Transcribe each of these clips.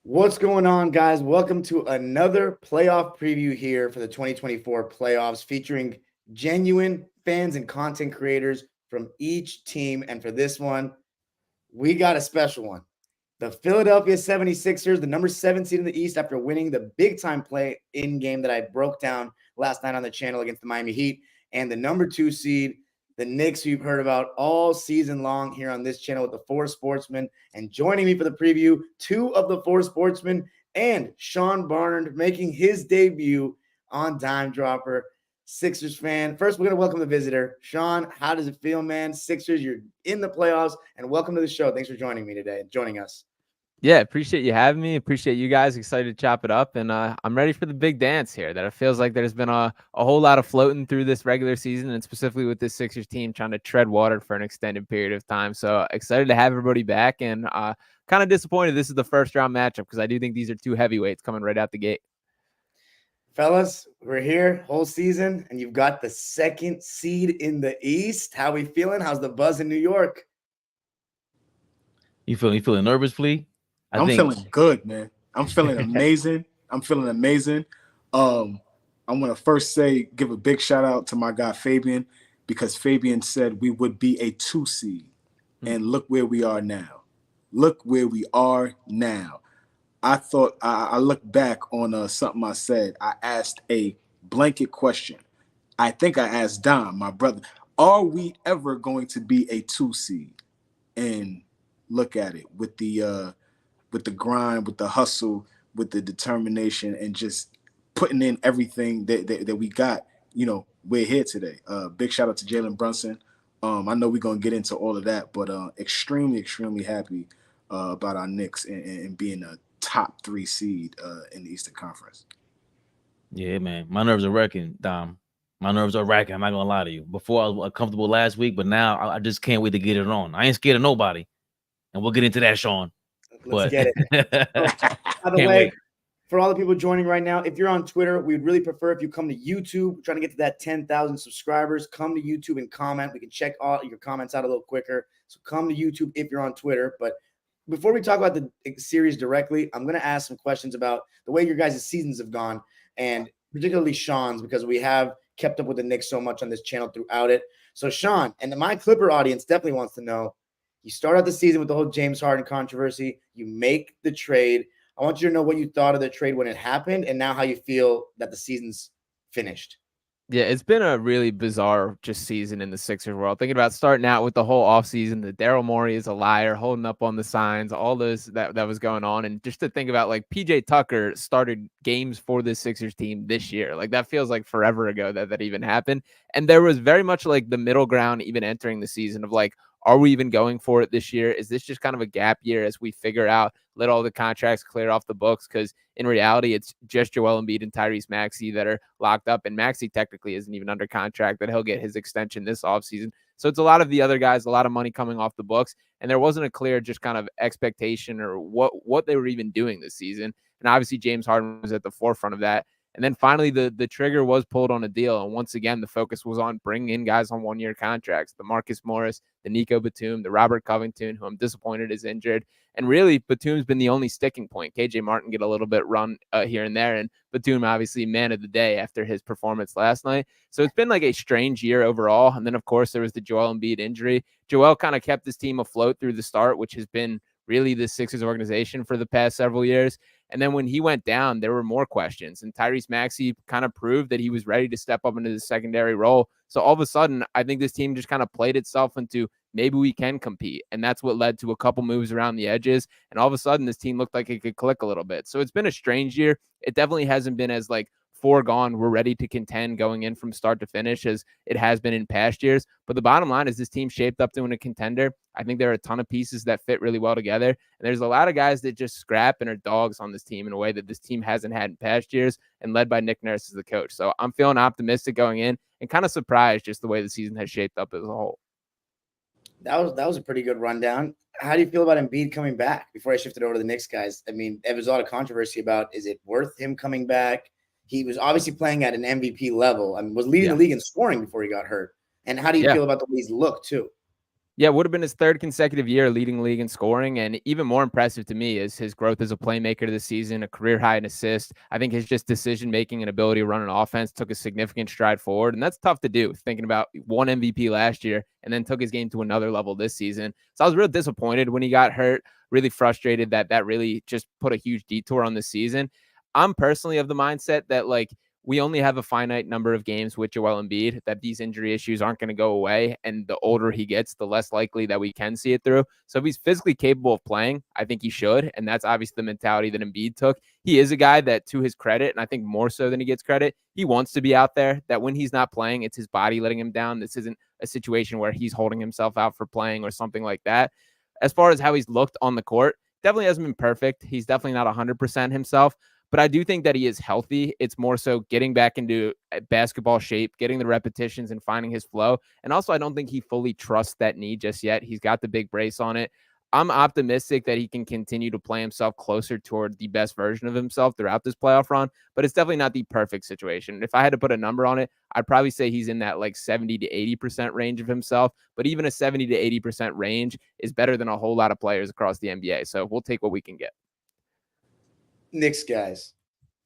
What's going on, guys? Welcome to another playoff preview here for the 2024 playoffs featuring genuine fans and content creators from each team. And for this one, we got a special one. The Philadelphia 76ers, the number 7 seed in the East after winning the big-time play-in game that I broke down last night on the channel against the Miami Heat, and the number 2 seed, the Knicks, you've heard about all season long here on this channel with the 4 Sportsmen. And joining me for the preview, 2 of the 4 Sportsmen and Sean Barnard making his debut on Dime Dropper. Sixers fan. First, we're going to welcome the visitor. Sean, how does it feel, man? Sixers, you're in the playoffs, and welcome to the show. Thanks for joining me today, joining us. Yeah, appreciate you having me. Appreciate you guys. Excited to chop it up. And I'm ready for the big dance here. That it feels like there's been a whole lot of floating through this regular season, and specifically with this Sixers team trying to tread water for an extended period of time. So excited to have everybody back, and kind of disappointed this is the first round matchup because I do think these are two heavyweights coming right out the gate. Fellas, we're here whole season, and you've got the 2nd seed in the East. How we feeling? How's the buzz in New York? You feeling nervous, Flea? I'm feeling good, man. I'm feeling amazing. I'm gonna first give a big shout out to my guy Fabian, because Fabian said we would be a 2 seed. And look where we are now. I thought I look back on something I said. I asked a blanket question. I think I asked Dom, my brother, are we ever going to be a 2 seed? And look at it with the grind, with the hustle, with the determination, and just putting in everything that we got. We're here today. Big shout out to Jalen Brunson. I know we're gonna get into all of that, but extremely happy about our Knicks and being a top 3 seed in the Eastern Conference. Yeah, man. My nerves are wrecking, Dom. My nerves are racking. I'm not gonna lie to you. Before I was comfortable last week, but now I just can't wait to get it on. I ain't scared of nobody, and we'll get into that, Sean. Let's get it. By the way, for all the people joining right now, if you're on Twitter, we'd really prefer if you come to YouTube. We're trying to get to that 10,000 subscribers. Come to YouTube and comment. We can check all your comments out a little quicker. So come to YouTube if you're on Twitter. But before we talk about the series directly, I'm going to ask some questions about the way your guys' seasons have gone, and particularly Sean's, because we have kept up with the Knicks so much on this channel throughout it. So Sean, and my Clipper audience definitely wants to know, you start out the season with the whole James Harden controversy. You make the trade. I want you to know what you thought of the trade when it happened, and now how you feel that the season's finished. Yeah, it's been a really bizarre just season in the Sixers world. Thinking about starting out with the whole offseason, the Daryl Morey is a liar, holding up on the signs, all those that was going on. And just to think about, like, PJ Tucker started games for the Sixers team this year. Like, that feels like forever ago that even happened. And there was very much like the middle ground even entering the season of like, are we even going for it this year? Is this just kind of a gap year as we figure out, let all the contracts clear off the books? Because in reality, it's just Joel Embiid and Tyrese Maxey that are locked up. And Maxey technically isn't even under contract, that he'll get his extension this offseason. So it's a lot of the other guys, a lot of money coming off the books. And there wasn't a clear just kind of expectation or what they were even doing this season. And obviously, James Harden was at the forefront of that. And then finally, the trigger was pulled on a deal. And once again, the focus was on bringing in guys on one-year contracts. The Marcus Morris, the Nico Batum, the Robert Covington, who I'm disappointed is injured. And really, Batum's been the only sticking point. KJ Martin get a little bit run here and there. And Batum, obviously, man of the day after his performance last night. So it's been like a strange year overall. And then, of course, there was the Joel Embiid injury. Joel kind of kept his team afloat through the start, which has been really the Sixers organization for the past several years. And then when he went down, there were more questions. And Tyrese Maxey kind of proved that he was ready to step up into the secondary role. So all of a sudden, I think this team just kind of played itself into maybe we can compete. And that's what led to a couple moves around the edges. And all of a sudden, this team looked like it could click a little bit. So it's been a strange year. It definitely hasn't been as like foregone, we're ready to contend going in from start to finish as it has been in past years. But the bottom line is this team shaped up to win a contender. I think there are a ton of pieces that fit really well together. And there's a lot of guys that just scrap and are dogs on this team in a way that this team hasn't had in past years, and led by Nick Nurse as the coach. So I'm feeling optimistic going in and kind of surprised just the way the season has shaped up as a whole. That was a pretty good rundown. How do you feel about Embiid coming back? Before I shifted over to the Knicks guys, I mean, there was a lot of controversy about, is it worth him coming back? He was obviously playing at an MVP level. I mean, was leading the league in scoring before he got hurt. And how do you feel about the way he's looked too? Yeah, it would have been his third consecutive year leading the league in scoring. And even more impressive to me is his growth as a playmaker this season, a career high in assists. I think his just decision making and ability to run an offense took a significant stride forward. And that's tough to do, thinking about one MVP last year and then took his game to another level this season. So I was real disappointed when he got hurt, really frustrated that really just put a huge detour on the season. I'm personally of the mindset that, like, we only have a finite number of games with Joel Embiid, that these injury issues aren't going to go away. And the older he gets, the less likely that we can see it through. So if he's physically capable of playing, I think he should. And that's obviously the mentality that Embiid took. He is a guy that, to his credit, and I think more so than he gets credit, he wants to be out there, that when he's not playing, it's his body letting him down. This isn't a situation where he's holding himself out for playing or something like that. As far as how he's looked on the court, definitely hasn't been perfect. He's definitely not 100% himself. But I do think that he is healthy. It's more so getting back into basketball shape, getting the repetitions and finding his flow. And also, I don't think he fully trusts that knee just yet. He's got the big brace on it. I'm optimistic that he can continue to play himself closer toward the best version of himself throughout this playoff run, but it's definitely not the perfect situation. If I had to put a number on it, I'd probably say he's in that like 70 to 80% range of himself, but even a 70 to 80% range is better than a whole lot of players across the NBA. So we'll take what we can get. Knicks guys,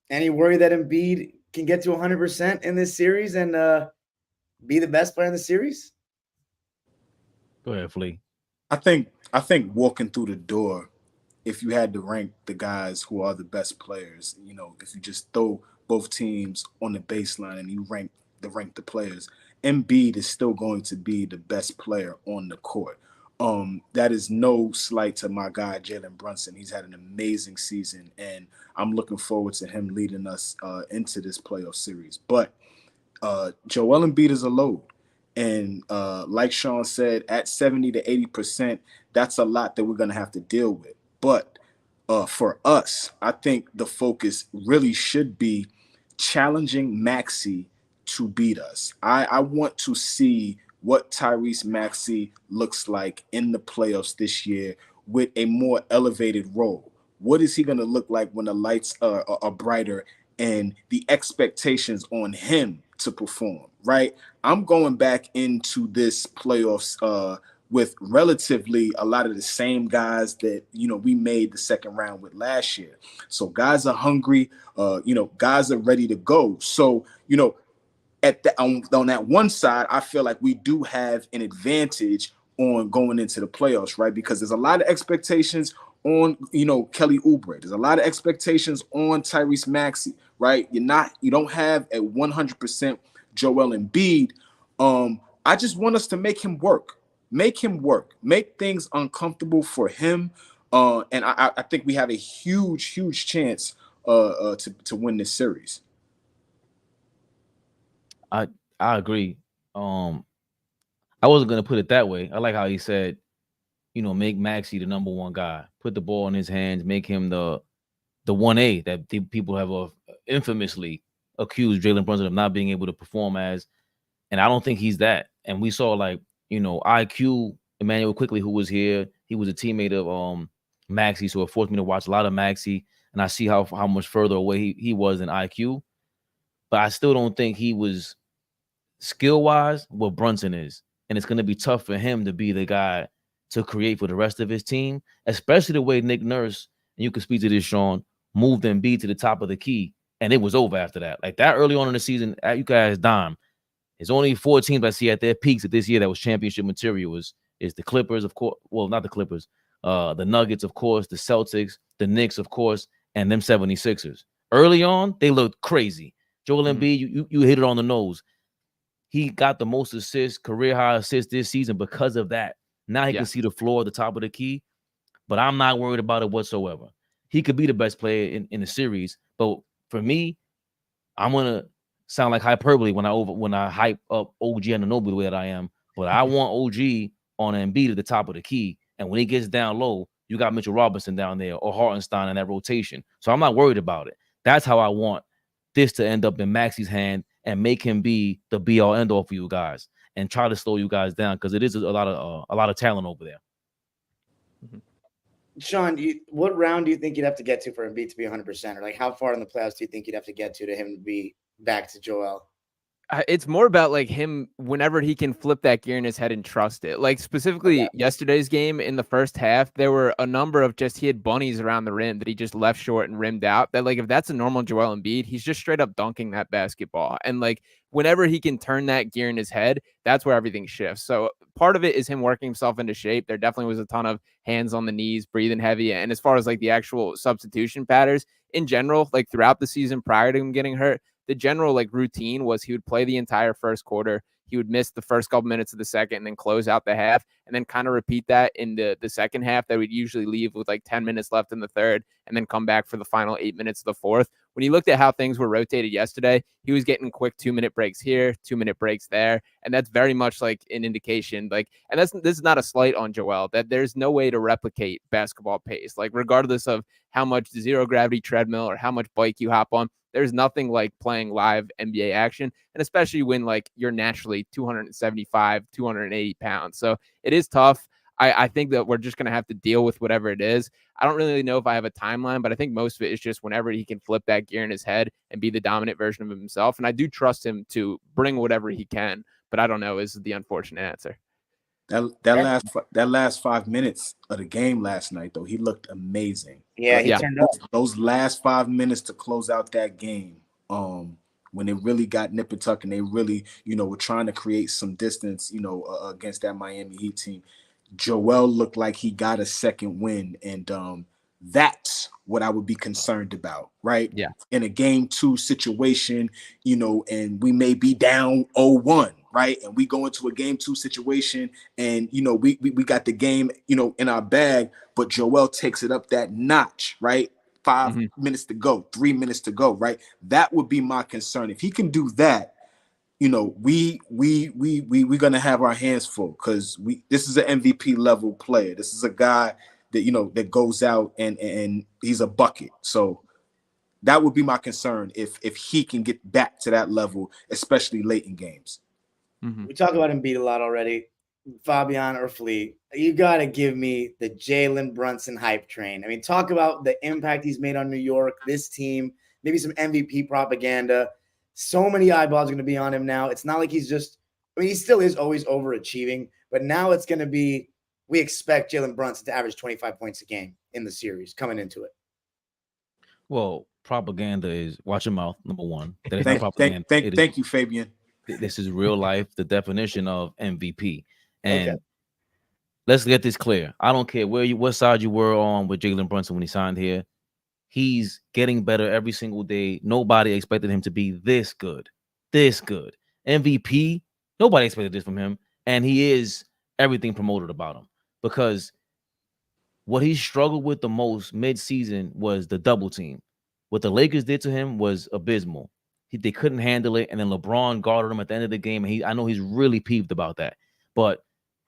any worry that Embiid can get to 100% in this series and be the best player in the series? Go ahead, Flea. I think walking through the door, if you had to rank the guys who are the best players, if you just throw both teams on the baseline and you rank the players, Embiid is still going to be the best player on the court. That is no slight to my guy Jalen Brunson. He's had an amazing season, and I'm looking forward to him leading us into this playoff series. But Joel Embiid is a load. And like Sean said, at 70 to 80%, that's a lot that we're going to have to deal with. But for us, I think the focus really should be challenging Maxey to beat us. I want to see what Tyrese Maxey looks like in the playoffs this year with a more elevated role. What is he going to look like when the lights are brighter and the expectations on him to perform, right? I'm going back into this playoffs with relatively a lot of the same guys that, we made the second round with last year. So guys are hungry, guys are ready to go. So, on that one side, I feel like we do have an advantage on going into the playoffs, right? Because there's a lot of expectations on, Kelly Oubre. There's a lot of expectations on Tyrese Maxey, right? You don't have a 100% Joel Embiid. I just want us to make him work, make things uncomfortable for him. And I think we have a huge chance to win this series. I agree. I wasn't gonna put it that way. I like how he said, make Maxey the number one guy, put the ball in his hands, make him the 1A that people have infamously accused Jalen Brunson of not being able to perform as. And I don't think he's that. And we saw IQ Emmanuel Quickly, who was here. He was a teammate of Maxey, so it forced me to watch a lot of Maxey, and I see how much further away he was than IQ. But I still don't think he was skill-wise what Brunson is. And it's going to be tough for him to be the guy to create for the rest of his team, especially the way Nick Nurse, and you can speak to this, Sean, moved Embiid to the top of the key, and it was over after that. Like that early on in the season, you guys dime. There's only 4 teams I see at their peaks of this year that was championship material. Is the Clippers, of course. Well, not the Clippers. The Nuggets, of course. The Celtics. The Knicks, of course. And them 76ers. Early on, they looked crazy. Joel Embiid, you hit it on the nose. He got the most assists, career high assists this season because of that. Now he can see the floor at the top of the key. But I'm not worried about it whatsoever. He could be the best player in the series. But for me, I'm going to sound like hyperbole when I hype up OG Anunoby the way that I am, but I want OG on Embiid at the top of the key, and when he gets down low, you got Mitchell Robinson down there or Hartenstein in that rotation. So I'm not worried about it. That's how I want this to end up in Maxey's hand and make him be the be all end all for you guys and try to slow you guys down because it is a lot of talent over there. Sean, what round do you think you'd have to get to for Embiid to be 100%? Or like how far in the playoffs do you think you'd have to get to him to be back to Joel? It's more about like him whenever he can flip that gear in his head and trust it. Like specifically yesterday's game in the first half, there were a number of he had bunnies around the rim that he just left short and rimmed out. That like if that's a normal Joel Embiid, he's just straight up dunking that basketball. And like whenever he can turn that gear in his head, that's where everything shifts. So part of it is him working himself into shape. There definitely was a ton of hands on the knees, breathing heavy. And as far as like the actual substitution patterns in general, like throughout the season prior to him getting hurt, the general like routine was he would play the entire first quarter. He would miss the first couple minutes of the second and then close out the half and then kind of repeat that in the second half that we'd usually leave with like 10 minutes left in the third and then come back for the final 8 minutes of the fourth. When you looked at how things were rotated yesterday, he was getting quick 2-minute breaks here, 2-minute breaks there. And that's very much like an indication like, and this is not a slight on Joel, that there's no way to replicate basketball pace. Like regardless of how much zero gravity treadmill or how much bike you hop on, there's nothing like playing live NBA action, and especially when like you're naturally 275, 280 pounds. So it is tough. I think that we're just going to have to deal with whatever it is. I don't really know if I have a timeline, but I think most of it is just whenever he can flip that gear in his head and be the dominant version of himself. And I do trust him to bring whatever he can, but I don't know is the unfortunate answer. That last 5 minutes of the game last night, though, he looked amazing. Yeah, he turned up. Those last 5 minutes to close out that game, when it really got nip and tuck and they really, were trying to create some distance, against that Miami Heat team. Joel looked like he got a second win, and that's what I would be concerned about, right? Yeah. In a game 2 situation, and we may be down 0-1, right? And we go into a game 2 situation and, we got the game, in our bag, but Joel takes it up that notch, right? 5 minutes to go, 3 minutes to go, right? That would be my concern. If he can do that, we're gonna have our hands full because this is an MVP level player. This is a guy that that goes out and he's a bucket. So that would be my concern if he can get back to that level, especially late in games. We talk about Embiid a lot already. Fabian or Fleet, you got to give me the Jalen Brunson hype train. I mean, talk about the impact he's made on New York, this team, maybe some MVP propaganda. So many eyeballs are going to be on him now. It's not like he still is always overachieving, but now it's going to be, we expect Jalen Brunson to average 25 points a game in the series coming into it. Well, propaganda is watch your mouth, number one. That is Thank, not propaganda. thank you, Fabian. This is real life, the definition of MVP. And let's get this clear. I don't care what side you were on with Jalen Brunson when he signed here. He's getting better every single day. Nobody expected him to be this good. MVP, nobody expected this from him. And he is everything promoted about him. Because what he struggled with the most mid-season was the double team. What the Lakers did to him was abysmal. They couldn't handle it. And then LeBron guarded him at the end of the game. And I know he's really peeved about that. But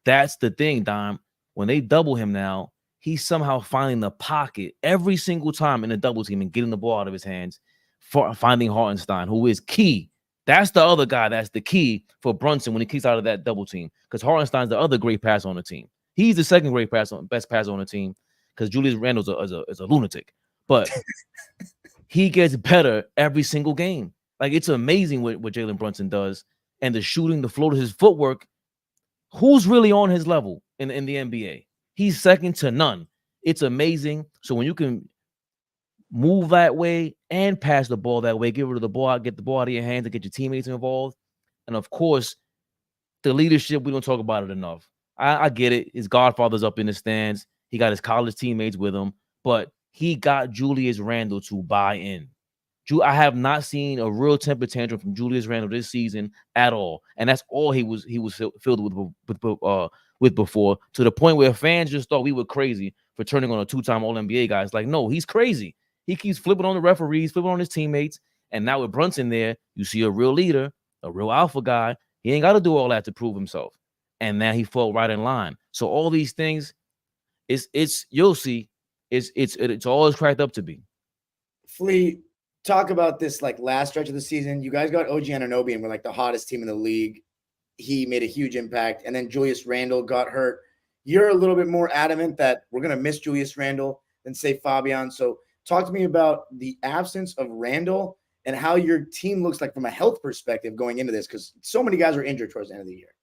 that's the thing, Dime. When they double him now, he's somehow finding the pocket every single time in the double team and getting the ball out of his hands, for finding Hartenstein, who is key. That's the other guy that's the key for Brunson when he kicks out of that double team, because Hartenstein's the other great passer on the team. He's the second great best passer on the team because Julius Randle is a lunatic. But he gets better every single game. Like, it's amazing what Jalen Brunson does. And the shooting, the floaters, his footwork. Who's really on his level in the NBA? He's second to none. It's amazing. So when you can move that way and pass the ball that way, get rid of the ball, get the ball out of your hands and get your teammates involved. And of course, the leadership, we don't talk about it enough. I get it. His godfather's up in the stands. He got his college teammates with him, but he got Julius Randle to buy in. I have not seen a real temper tantrum from Julius Randle this season at all, and that's all he was filled with before, to the point where fans just thought we were crazy for turning on a 2-time All-NBA guy. It's like, no, he's crazy. He keeps flipping on the referees, flipping on his teammates, and now with Brunson there, you see a real leader, a real alpha guy. He ain't got to do all that to prove himself, and now he fell right in line. So all these things, it's you'll see, it's all it's cracked up to be. Flea, talk about this like last stretch of the season. You guys got OG Anunoby and we're like the hottest team in the league. He made a huge impact. And then Julius Randle got hurt. You're a little bit more adamant that we're going to miss Julius Randle than say Fabian. So talk to me about the absence of Randle and how your team looks like from a health perspective going into this, because so many guys are injured towards the end of the year.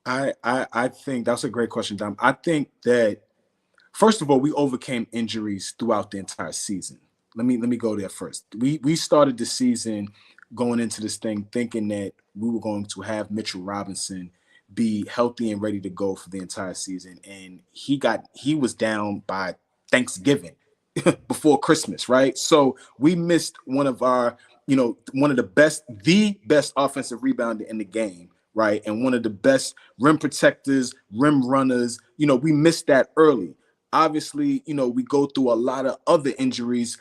I think that's a great question, Dom. I think that first of all, we overcame injuries throughout the entire season. Let me go there first. We started the season going into this thing thinking that we were going to have Mitchell Robinson be healthy and ready to go for the entire season, and he was down by Thanksgiving before Christmas, right? So we missed one of the best offensive rebounder in the game, right? And one of the best rim protectors, rim runners. We missed that early. Obviously, we go through a lot of other injuries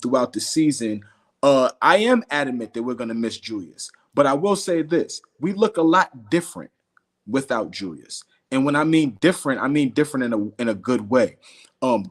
throughout the season. I am adamant that we're going to miss Julius, but I will say this: we look a lot different without Julius. And when I mean different in a good way.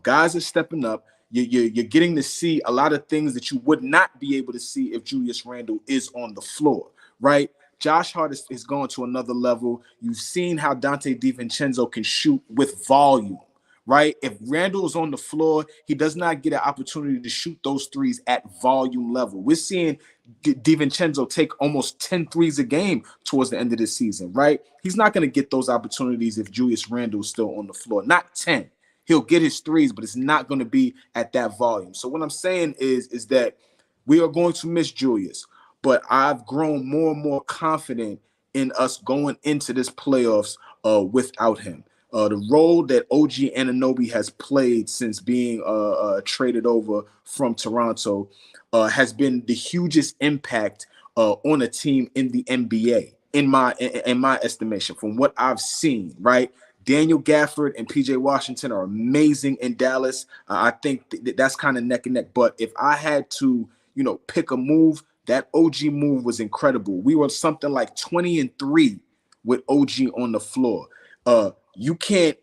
Guys are stepping up. You're getting to see a lot of things that you would not be able to see if Julius Randle is on the floor, right? Josh Hart is going to another level. You've seen how Dante DiVincenzo can shoot with volume, right? If Randle is on the floor, he does not get an opportunity to shoot those threes at volume level. We're seeing DiVincenzo take almost 10 threes a game towards the end of the season, right? He's not going to get those opportunities if Julius Randle is still on the floor. Not 10. He'll get his threes, but it's not going to be at that volume. So what I'm saying is that we are going to miss Julius, but I've grown more and more confident in us going into this playoffs without him. The role that OG Anunoby has played since being traded over from Toronto has been the hugest impact on a team in the NBA, in my estimation, from what I've seen, right? Daniel Gafford and PJ Washington are amazing in Dallas. I think that's kind of neck and neck. But if I had to, pick a move, that OG move was incredible. We were something like 20-3 with OG on the floor. You can't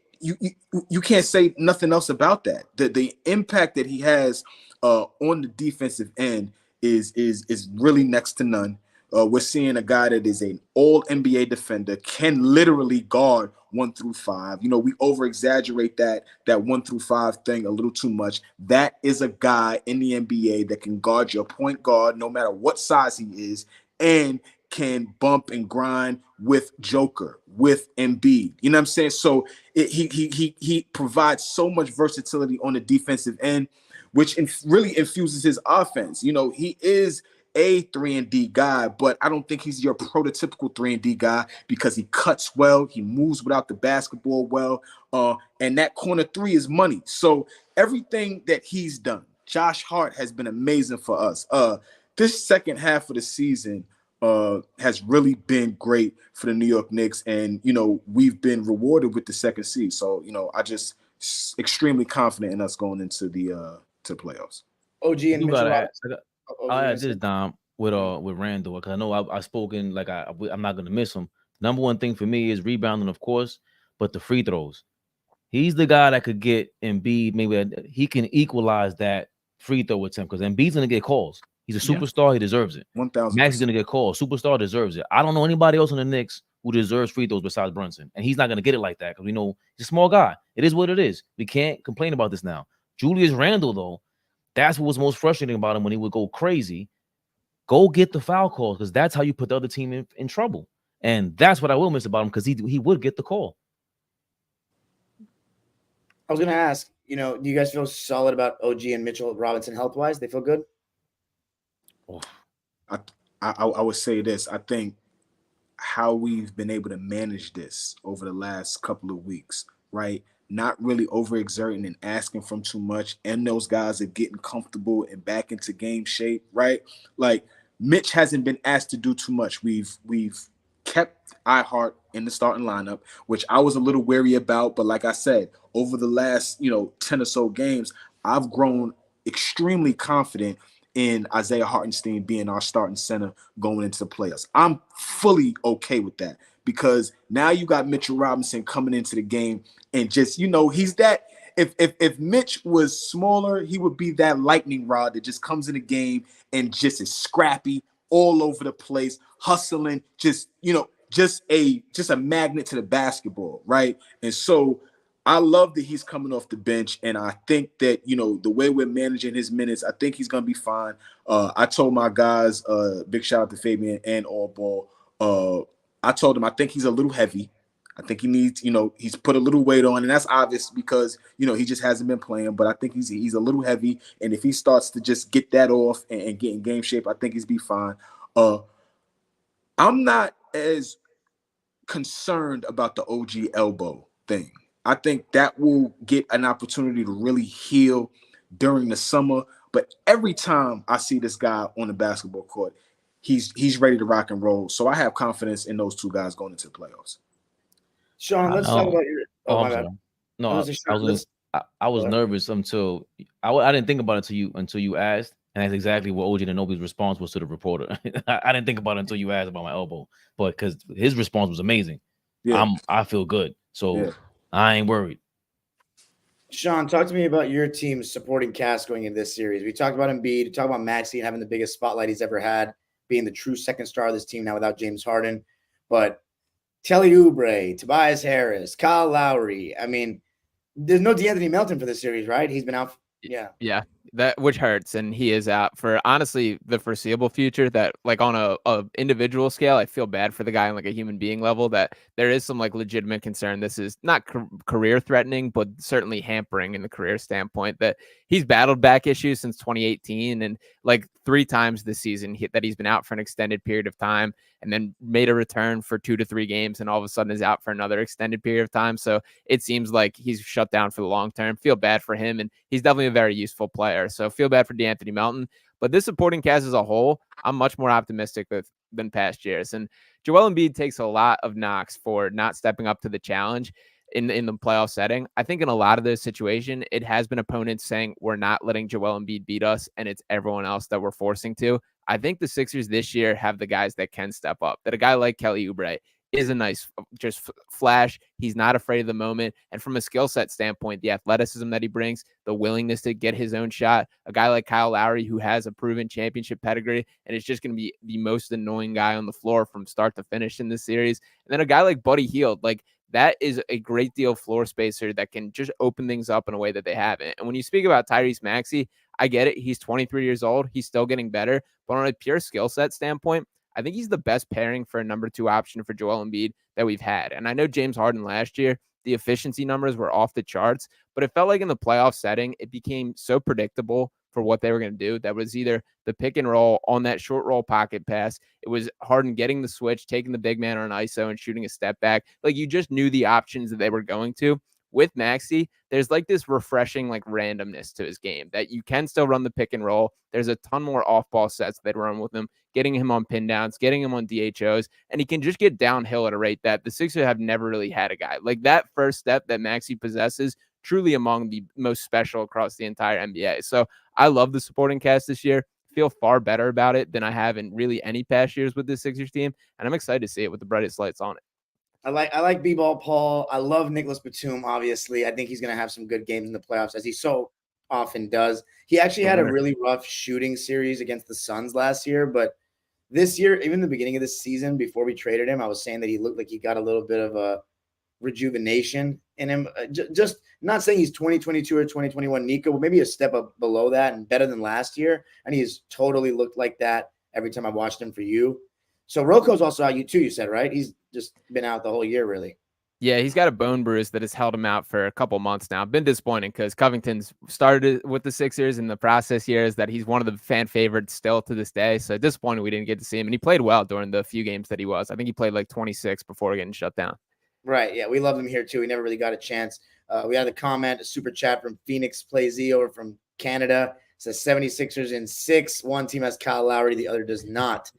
say nothing else about that. The impact that he has on the defensive end is really next to none. We're seeing a guy that is an all NBA defender, can literally guard 1 through 5. We over exaggerate that 1 through 5 thing a little too much. That is a guy in the NBA that can guard your point guard no matter what size he is, and can bump and grind with Joker, with Embiid. You know what I'm saying? So he provides so much versatility on the defensive end, which really infuses his offense. He is a 3-and-D guy, but I don't think he's your prototypical 3-and-D guy because he cuts well, he moves without the basketball well, and that corner three is money. So everything that he's done, Josh Hart has been amazing for us. This second half of the season has really been great for the New York Knicks, and we've been rewarded with the second seed. So I just extremely confident in us going into the to playoffs. OG and Mitchell. I'll add this, Dom, with Randle, because I know I've spoken like I'm not going to miss him. Number one thing for me is rebounding, of course, but the free throws. He's the guy that could get Embiid. Maybe he can equalize that free throw attempt, because Embiid's going to get calls. He's a superstar. He deserves it. 1,000%. Max is going to get called. Superstar deserves it. I don't know anybody else on the Knicks who deserves free throws besides Brunson, and he's not going to get it like that because we know he's a small guy. It is what it is. We can't complain about this now. Julius Randle, though, that's what was most frustrating about him when he would go crazy. Go get the foul calls, because that's how you put the other team in trouble. And that's what I will miss about him, because he would get the call. I was going to ask, do you guys feel solid about OG and Mitchell Robinson health-wise? They feel good? Oh, I would say this. I think how we've been able to manage this over the last couple of weeks, right? Not really overexerting and asking from too much, and those guys are getting comfortable and back into game shape, right? Like Mitch hasn't been asked to do too much. We've kept iHeart in the starting lineup, which I was a little wary about, but like I said, over the last 10 or so games, I've grown extremely confident in Isaiah Hartenstein being our starting center going into the playoffs. I'm fully okay with that, because now you got Mitchell Robinson coming into the game, and just, he's that. If Mitch was smaller, he would be that lightning rod that just comes in the game and just is scrappy all over the place, hustling, just a magnet to the basketball, right? And so I love that he's coming off the bench, and I think that, the way we're managing his minutes, I think he's going to be fine. I told my guys, big shout out to Fabian and All Ball. I told him I think he's a little heavy. I think he needs, he's put a little weight on, and that's obvious because, he just hasn't been playing. But I think he's a little heavy, and if he starts to just get that off and get in game shape, I think he's be fine. I'm not as concerned about the OG elbow thing. I think that will get an opportunity to really heal during the summer. But every time I see this guy on the basketball court, he's ready to rock and roll. So I have confidence in those two guys going into the playoffs. Sean, let's talk about your. Oh, my bad. No, I was nervous until I didn't think about it until you asked, and that's exactly what OG Anunoby's response was to the reporter. I didn't think about it until you asked about my elbow, but because his response was amazing, I feel good, so I ain't worried. Sean, talk to me about your team's supporting cast going into this series. We talked about Embiid, we talked about Maxey and having the biggest spotlight he's ever had, being the true second star of this team now without James Harden, but Kelly Oubre, Tobias Harris, Kyle Lowry. I mean, there's no DeAnthony Melton for this series, right? He's been out. Yeah, that which hurts, and he is out for honestly the foreseeable future. That like on a individual scale, I feel bad for the guy on like a human being level. That there is some like legitimate concern. This is not career threatening, but certainly hampering in the career standpoint. That he's battled back issues since 2018, and like 3 times this season that he's been out for an extended period of time, and then made a return for 2 to 3 games, and all of a sudden is out for another extended period of time. So it seems like he's shut down for the long term. Feel bad for him, and he's definitely a very useful player. So feel bad for DeAnthony Melton. But this supporting cast as a whole, I'm much more optimistic than past years. And Joel Embiid takes a lot of knocks for not stepping up to the challenge in the playoff setting. I think in a lot of those situations, it has been opponents saying we're not letting Joel Embiid beat us, and it's everyone else that we're forcing to. I think the Sixers this year have the guys that can step up. That a guy like Kelly Oubre is a nice just flash. He's not afraid of the moment. And from a skill set standpoint, the athleticism that he brings, the willingness to get his own shot, a guy like Kyle Lowry who has a proven championship pedigree and is just going to be the most annoying guy on the floor from start to finish in this series. And then a guy like Buddy Hield, like that is a great deal floor spacer that can just open things up in a way that they haven't. And when you speak about Tyrese Maxey, I get it. He's 23 years old. He's still getting better. But on a pure skill set standpoint, I think he's the best pairing for a number 2 option for Joel Embiid that we've had. And I know James Harden last year, the efficiency numbers were off the charts, but it felt like in the playoff setting, it became so predictable for what they were going to do. That was either the pick and roll on that short roll pocket pass. It was Harden getting the switch, taking the big man on an ISO and shooting a step back. Like you just knew the options that they were going to. With Maxey, there's like this refreshing like randomness to his game that you can still run the pick and roll. There's a ton more off-ball sets that run with him, getting him on pin downs, getting him on DHOs, and he can just get downhill at a rate that the Sixers have never really had a guy. Like that first step that Maxey possesses, truly among the most special across the entire NBA. So I love the supporting cast this year. Feel far better about it than I have in really any past years with this Sixers team, and I'm excited to see it with the brightest lights on it. I like B-Ball Paul. I love Nicholas Batum, obviously. I think he's going to have some good games in the playoffs, as he so often does. He actually had a really rough shooting series against the Suns last year, but this year, even the beginning of this season, before we traded him, I was saying that he looked like he got a little bit of a rejuvenation in him. Just not saying he's 2022 or 2021 Nico, but maybe a step up below that and better than last year. And he's totally looked like that every time I watched him for you. So Rocco's also out, you said, right? He's just been out the whole year, really. Yeah, he's got a bone bruise that has held him out for a couple months now. Been disappointing because Covington's started with the Sixers in the process here is that he's one of the fan favorites still to this day. So disappointed we didn't get to see him. And he played well during the few games that he was. I think he played like 26 before getting shut down. Right. Yeah, we love him here too. He never really got a chance. We had a comment, a super chat from Phoenix Play Z over from Canada. It says 76ers in 6. One team has Kyle Lowry, the other does not.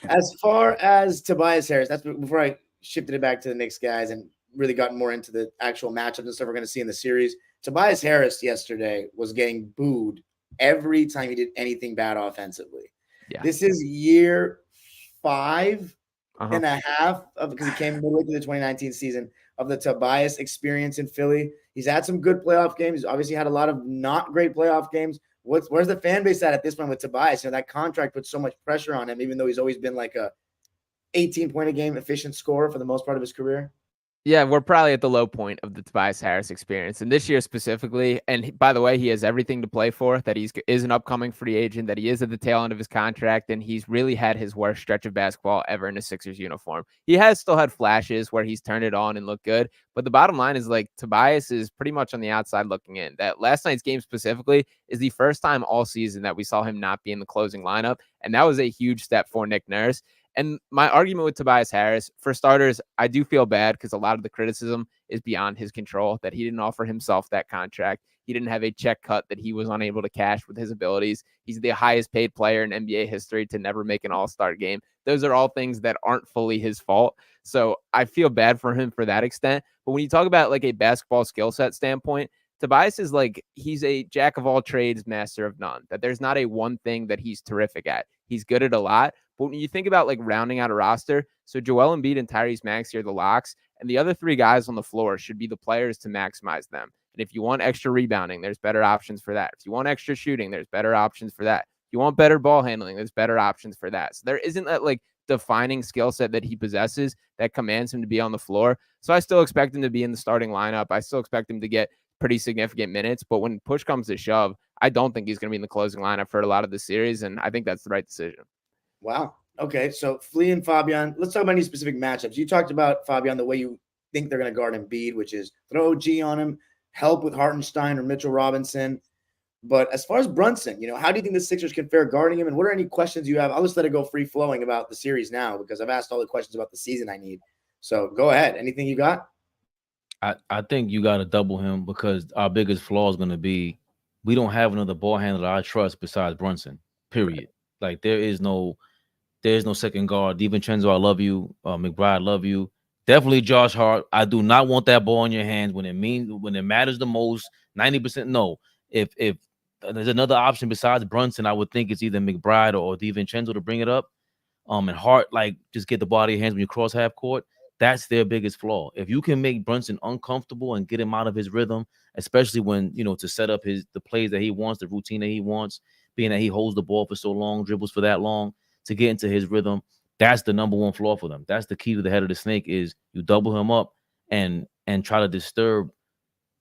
As far as Tobias Harris, that's before I shifted it back to the Knicks guys and really got more into the actual matchups and stuff we're going to see in the series. Tobias Harris yesterday was getting booed every time he did anything bad offensively. Yeah. This is year 5 and a half because he came midway through the 2019 season of the Tobias experience in Philly. He's had some good playoff games. He's obviously had a lot of not great playoff games. Where's the fan base at this point with Tobias? That contract puts so much pressure on him, even though he's always been like a 18-point-a-game efficient scorer for the most part of his career. Yeah, we're probably at the low point of the Tobias Harris experience. And this year specifically, and by the way, he has everything to play for, that is an upcoming free agent, that he is at the tail end of his contract, and he's really had his worst stretch of basketball ever in a Sixers uniform. He has still had flashes where he's turned it on and looked good, but the bottom line is like Tobias is pretty much on the outside looking in. That last night's game specifically is the first time all season that we saw him not be in the closing lineup, and that was a huge step for Nick Nurse. And my argument with Tobias Harris, for starters, I do feel bad because a lot of the criticism is beyond his control, that he didn't offer himself that contract. He didn't have a check cut that he was unable to cash with his abilities. He's the highest paid player in NBA history to never make an all-star game. Those are all things that aren't fully his fault. So I feel bad for him for that extent. But when you talk about like a basketball skill set standpoint, Tobias is like, he's a jack of all trades, master of none, that there's not a one thing that he's terrific at. He's good at a lot. But when you think about like rounding out a roster, so Joel Embiid and Tyrese Maxey are the locks, and the other three guys on the floor should be the players to maximize them. And if you want extra rebounding, there's better options for that. If you want extra shooting, there's better options for that. If you want better ball handling, there's better options for that. So there isn't that like defining skill set that he possesses that commands him to be on the floor. So I still expect him to be in the starting lineup. I still expect him to get pretty significant minutes. But when push comes to shove, I don't think he's going to be in the closing lineup for a lot of the series. And I think that's the right decision. Wow. Okay. So Flea and Fabian, let's talk about any specific matchups. You talked about, Fabian, the way you think they're going to guard Embiid, which is throw G on him, help with Hartenstein or Mitchell Robinson. But as far as Brunson, how do you think the Sixers can fare guarding him? And what are any questions you have? I'll just let it go free flowing about the series now because I've asked all the questions about the season I need. So go ahead. Anything you got? I think you got to double him because our biggest flaw is going to be we don't have another ball handler I trust besides Brunson. Period. Like there is no second guard. DiVincenzo, I love you. McBride, love you. Definitely Josh Hart. I do not want that ball in your hands when it matters the most. 90%. No. If there's another option besides Brunson, I would think it's either McBride or DiVincenzo to bring it up. And Hart, like, just get the ball out of your hands when you cross half court. That's their biggest flaw. If you can make Brunson uncomfortable and get him out of his rhythm, especially when, to set up the plays that he wants, the routine that he wants, being that he holds the ball for so long, dribbles for that long, to get into his rhythm, that's the number one flaw for them. That's the key to the head of the snake is you double him up and try to disturb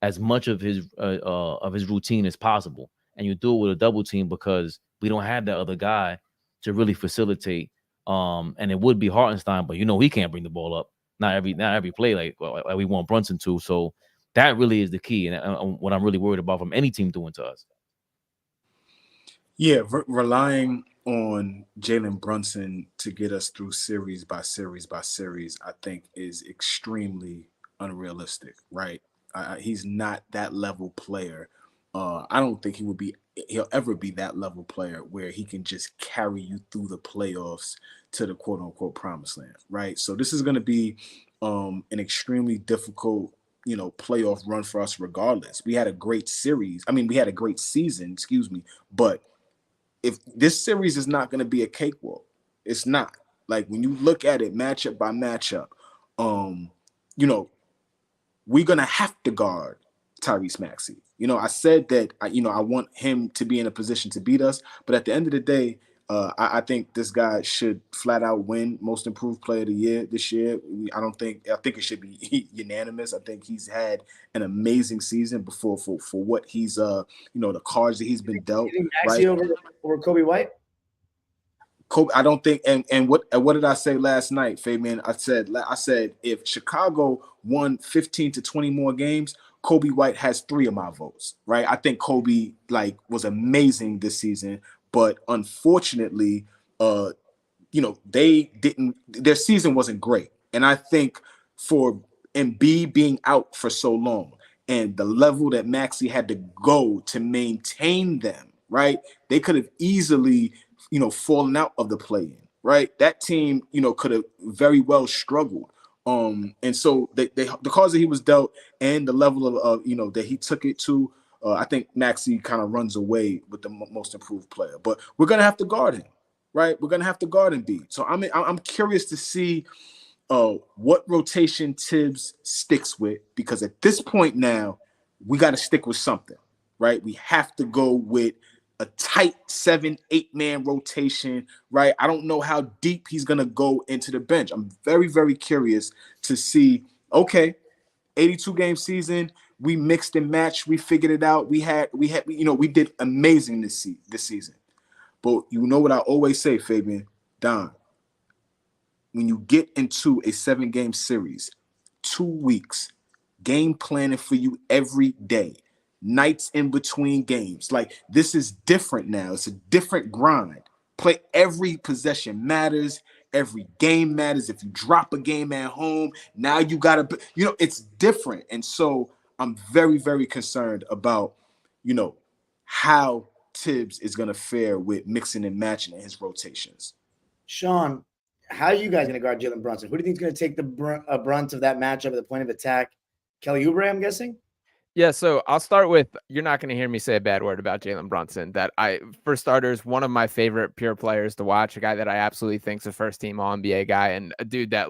as much of his routine as possible. And you do it with a double team because we don't have that other guy to really facilitate. And it would be Hartenstein, but he can't bring the ball up. Not every play like we want Brunson to. So that really is the key, and what I'm really worried about from any team doing to us. Yeah, relying on Jalen Brunson to get us through series by series by series, I think is extremely unrealistic, right? He's not that level player. I don't think he'll ever be that level player where he can just carry you through the playoffs to the quote unquote promised land, right? So this is going to be an extremely difficult, playoff run for us regardless. We had a great series. We had a great season, but if this series is not going to be a cakewalk, it's not. Like when you look at it matchup by matchup, we're going to have to guard Tyrese Maxey. I said that, I want him to be in a position to beat us. But at the end of the day, I think this guy should flat out win Most Improved Player of the Year this year. I think it should be unanimous. I think he's had an amazing season for what he's, the cards that he's been dealt. Maxey over Kobe White? Kobe, I don't think, and what did I say last night, Fabian? I said if Chicago won 15 to 20 more games, Kobe White has 3 of my votes, right? I think Kobe was amazing this season, but unfortunately, their season wasn't great. And I think for Embiid being out for so long and the level that Maxey had to go to maintain them, right? They could have easily, fallen out of the play-in, right? That team, could have very well struggled. And so the cards that he was dealt and the level of that he took it to, I think Maxey kind of runs away with the Most Improved Player. But we're gonna have to guard him, right? We're gonna have to guard Embiid. So I'm curious to see what rotation Tibbs sticks with, because at this point now we got to stick with something, right? We have to go with a tight 7-8 man rotation, right? I don't know how deep he's going to go into the bench. I'm very, very curious to see Okay, 82 game season. We mixed and matched. We figured it out. We did amazing this season. But you know what I always say, Fabian, Don, when you get into a 7-game series, 2 weeks, game planning for you every day, nights in between games. Like, this is different now. It's a different grind. Play every possession matters. Every game matters. If you drop a game at home, now you got to, it's different. And so I'm very, very concerned about, how Tibbs is going to fare with mixing and matching in his rotations. Sean, how are you guys going to guard Jalen Brunson? Who do you think is going to take the brunt of that matchup at the point of attack? Kelly Oubre, I'm guessing? Yeah, so I'll start with, you're not going to hear me say a bad word about Jalen Brunson. For starters, one of my favorite pure players to watch, a guy that I absolutely think is a first-team All-NBA guy, and a dude that,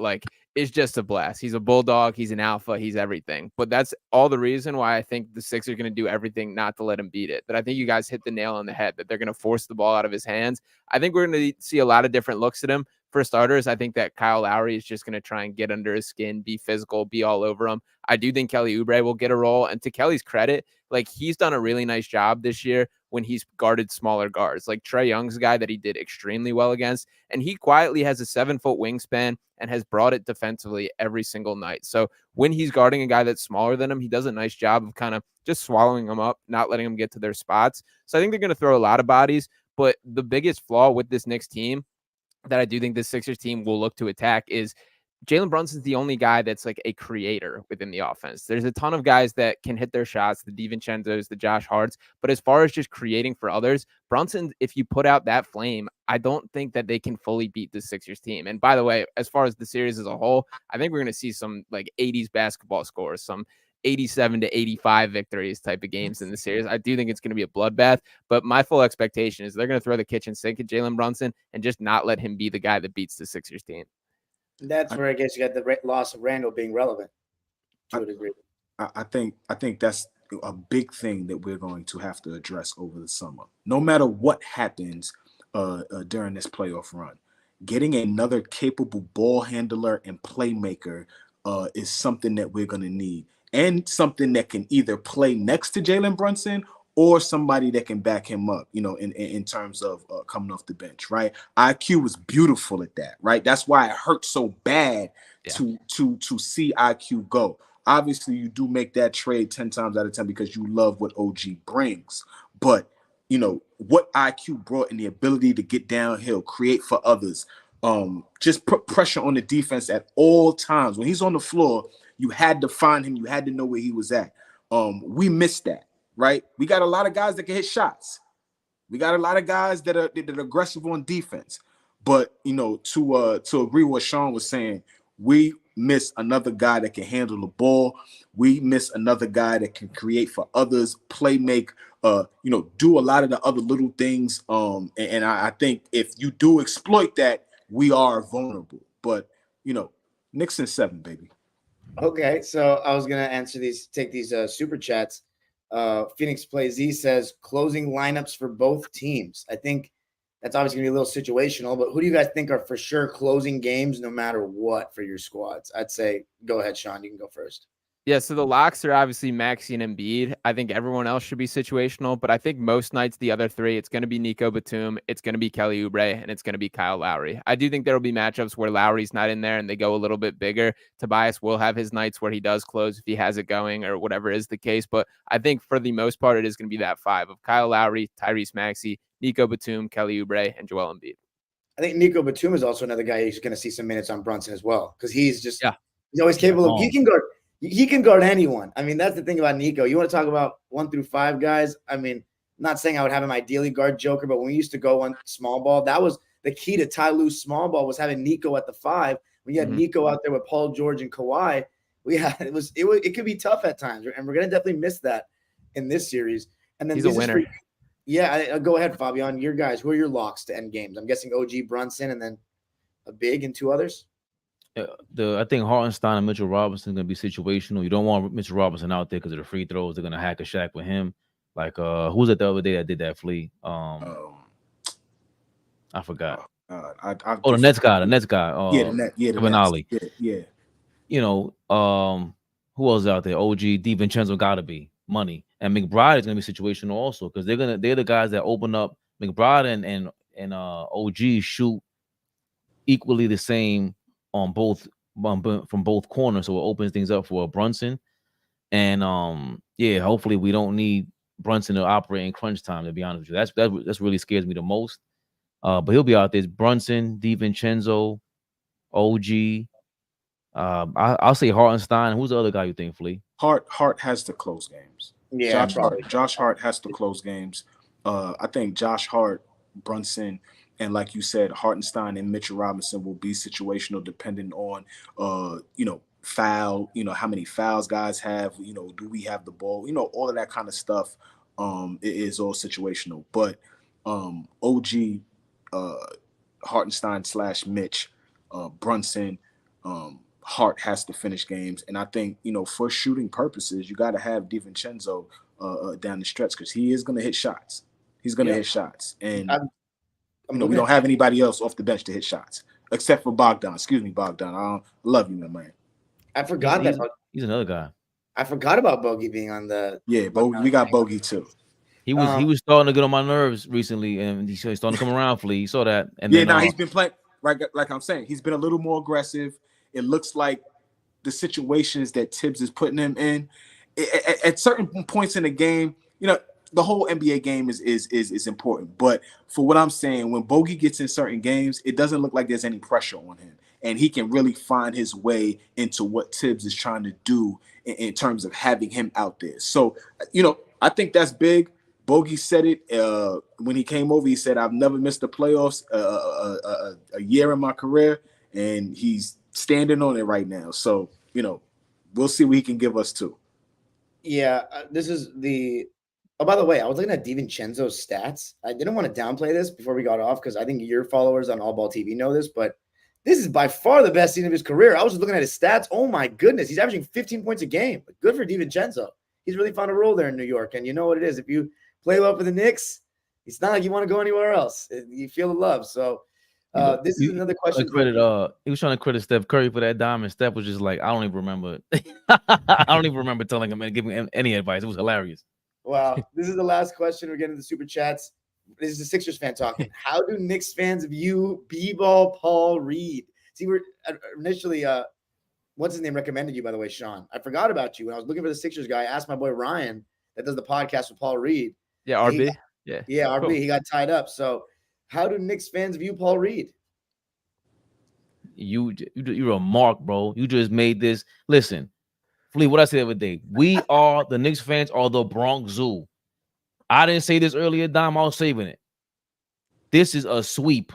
is just a blast. He's a bulldog. He's an alpha. He's everything. But that's all the reason why I think the Sixers are going to do everything not to let him beat it. That I think you guys hit the nail on the head, that they're going to force the ball out of his hands. I think we're going to see a lot of different looks at him. For starters, I think that Kyle Lowry is just going to try and get under his skin, be physical, be all over him. I do think Kelly Oubre will get a role. And to Kelly's credit, he's done a really nice job this year when he's guarded smaller guards. Like Trae Young's a guy that he did extremely well against. And he quietly has a 7-foot wingspan and has brought it defensively every single night. So when he's guarding a guy that's smaller than him, he does a nice job of kind of just swallowing them up, not letting them get to their spots. So I think they're going to throw a lot of bodies. But the biggest flaw with this Knicks team that I do think this Sixers team will look to attack is Jalen Brunson's the only guy that's a creator within the offense. There's a ton of guys that can hit their shots, the DiVincenzo's, the Josh Harts, but as far as just creating for others, Brunson, if you put out that flame, I don't think that they can fully beat the Sixers team. And by the way, as far as the series as a whole, I think we're going to see some 80s basketball scores, some 87 to 85 victories type of games in the series. I do think it's going to be a bloodbath, but my full expectation is they're going to throw the kitchen sink at Jalen Brunson and just not let him be the guy that beats the Sixers team. That's where I guess you got the loss of Randall being relevant to a degree. I think that's a big thing that we're going to have to address over the summer. No matter what happens during this playoff run, getting another capable ball handler and playmaker is something that we're going to need, and something that can either play next to Jalen Brunson or somebody that can back him up, in terms of coming off the bench, right? IQ was beautiful at that, right? That's why it hurt so bad to see IQ go. Obviously, you do make that trade 10 times out of 10 because you love what OG brings. But, what IQ brought and the ability to get downhill, create for others, just put pressure on the defense at all times. When he's on the floor, you had to find him. You had to know where he was at. We missed that. Right, we got a lot of guys that can hit shots. We got a lot of guys that are aggressive on defense. But to agree with what Sean was saying, we miss another guy that can handle the ball. We miss another guy that can create for others, play make, do a lot of the other little things. And I think if you do exploit that, we are vulnerable. But Knicks in 7, baby. Okay, so I was gonna take these super chats. Phoenix Play Z says closing lineups for both teams. I think that's obviously gonna be a little situational, but who do you guys think are for sure closing games no matter what for your squads? I'd say go ahead, Sean. You can go first. Yeah, so the locks are obviously Maxey and Embiid. I think everyone else should be situational, but I think most nights, the other three, it's going to be Nico Batum, it's going to be Kelly Oubre, and it's going to be Kyle Lowry. I do think there will be matchups where Lowry's not in there and they go a little bit bigger. Tobias will have his nights where he does close if he has it going or whatever is the case, but I think for the most part, it is going to be that 5 of Kyle Lowry, Tyrese Maxey, Nico Batum, Kelly Oubre, and Joel Embiid. I think Nico Batum is also another guy who's going to see some minutes on Brunson as well because he's always capable of he can guard anyone. I mean, that's the thing about Nico. You want to talk about 1 through 5 guys? I mean, I'm not saying I would have him ideally guard Joker, but when we used to go on small ball, that was the key to tie loose small ball was having Nico at the 5. When you had Nico out there with Paul George and Kawhi, it could be tough at times, and we're gonna definitely miss that in this series. And then he's a winner. Go ahead, Fabian. Your guys, who are your locks to end games? I'm guessing OG Brunson and then a big and 2 others. I think Hartenstein and Mitchell Robinson are going to be situational. You don't want Mitchell Robinson out there because of the free throws. They're going to hack a shack with him. Who was it the other day that did that flea? I forgot. The Nets guy. The Nets. Benali. Yeah. you know, who else out there? OG, DiVincenzo gotta be money, and McBride is gonna be situational also because they're the guys that open up. McBride and OG shoot equally the same on both from both corners, so it opens things up for Brunson. And yeah, hopefully we don't need Brunson to operate in crunch time. To be honest with you, that's really scares me the most. But he'll be out there. It's Brunson, DiVincenzo, OG. I'll say Hartenstein. Who's the other guy you think, Flea? Hart has to close games. Yeah, Josh Hart has to close games. I think Josh Hart, Brunson, and like you said, Hartenstein and Mitchell Robinson will be situational depending on foul, how many fouls guys have, do we have the ball, all of that kind of stuff. It is all situational. But OG, Hartenstein / Mitch, Brunson, Hart has to finish games. And I think, for shooting purposes, you got to have DiVincenzo down the stretch because he is going to hit shots. He's going to hit shots. And, we don't have anybody else off the bench to hit shots except for Bogdan. Excuse me, Bogdan. I love you, my man. I forgot he's another guy. I forgot about Bogey being on the. Yeah, we got Bogey too. He was starting to get on my nerves recently, and he's starting to come around. Flea, you saw that. And then, he's been playing like I'm saying. He's been a little more aggressive. It looks like the situations that Tibbs is putting him in at certain points in the game. The whole NBA game is important, but for what I'm saying, when Bogey gets in certain games, it doesn't look like there's any pressure on him, and he can really find his way into what Tibbs is trying to do in terms of having him out there. So, I think that's big. Bogey said it when he came over. He said, "I've never missed the playoffs a year in my career," and he's standing on it right now. So, we'll see what he can give us too. Yeah, this is the. Oh, by the way, I was looking at DiVincenzo's stats. I didn't want to downplay this before we got off because I think your followers on All Ball TV know this, but this is by far the best season of his career. I was just looking at his stats. Oh my goodness, he's averaging 15 points a game. Good for DiVincenzo. He's really found a role there in New York, and you know what it is. If you play well for the Knicks, it's not like you want to go anywhere else. You feel the love. So this is another question. He was trying to credit Steph Curry for that dime, and Steph was just like, I don't even remember. I don't even remember telling him and giving him any advice. It was hilarious. Wow. This is the last question. We're getting to the super chats. This is a Sixers fan talking. How do Knicks fans view B-ball Paul Reed? See, we're initially, what's his name recommended you, by the way, Sean? I forgot about you. When I was looking for the Sixers guy, I asked my boy Ryan that does the podcast with Paul Reed. Yeah, RB. RB. Cool. He got tied up. So how do Knicks fans view Paul Reed? You're a mark, bro. You just made this. Listen. Flea, what I said the other day, the Knicks fans are the Bronx Zoo. I didn't say this earlier, Dom. I was saving it. This is a sweep.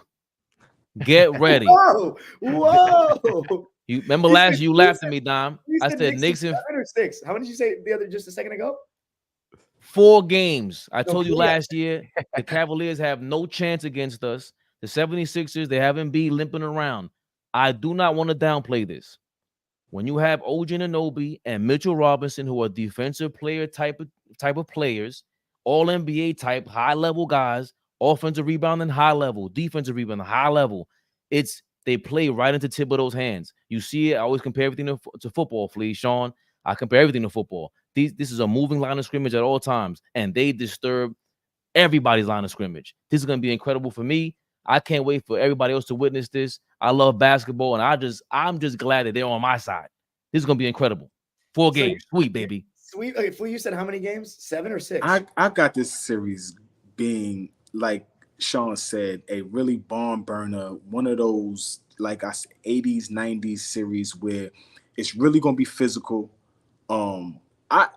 Get ready. Whoa. You remember last year you laughed at me, Dom. I said Knicks and 7 or 6. How many did you say the other just a second ago? 4 games. I told you last year the Cavaliers have no chance against us. The 76ers, they haven't been limping around. I do not want to downplay this. When you have OG Anunoby and Mitchell Robinson, who are defensive player type of players, all NBA type, high level guys, offensive rebounding high level, defensive rebounding high level, they play right into Thibodeau's hands. You see it. I always compare everything to football, Flea, Sean. I compare everything to football. This is a moving line of scrimmage at all times, and they disturb everybody's line of scrimmage. This is going to be incredible for me. I can't wait for everybody else to witness this. I love basketball, and I'm just glad that they're on my side. This is gonna be incredible. 4 games, sweet baby. Sweet. Okay, Flea, you said how many games? 7 or 6? I got this series being, like Sean said, a really barn burner. One of those, like I said, 80s, 90s series where it's really gonna be physical. I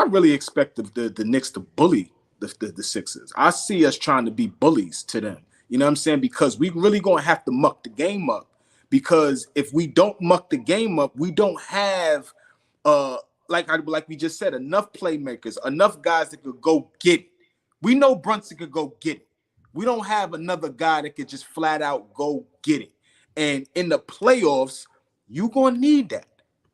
really expect the Knicks to bully the Sixers. I see us trying to be bullies to them. You know what I'm saying? Because we really gonna have to muck the game up. Because if we don't muck the game up, we don't have like we just said, enough playmakers, enough guys that could go get it. We know Brunson could go get it. We don't have another guy that could just flat out go get it. And in the playoffs, you're gonna need that.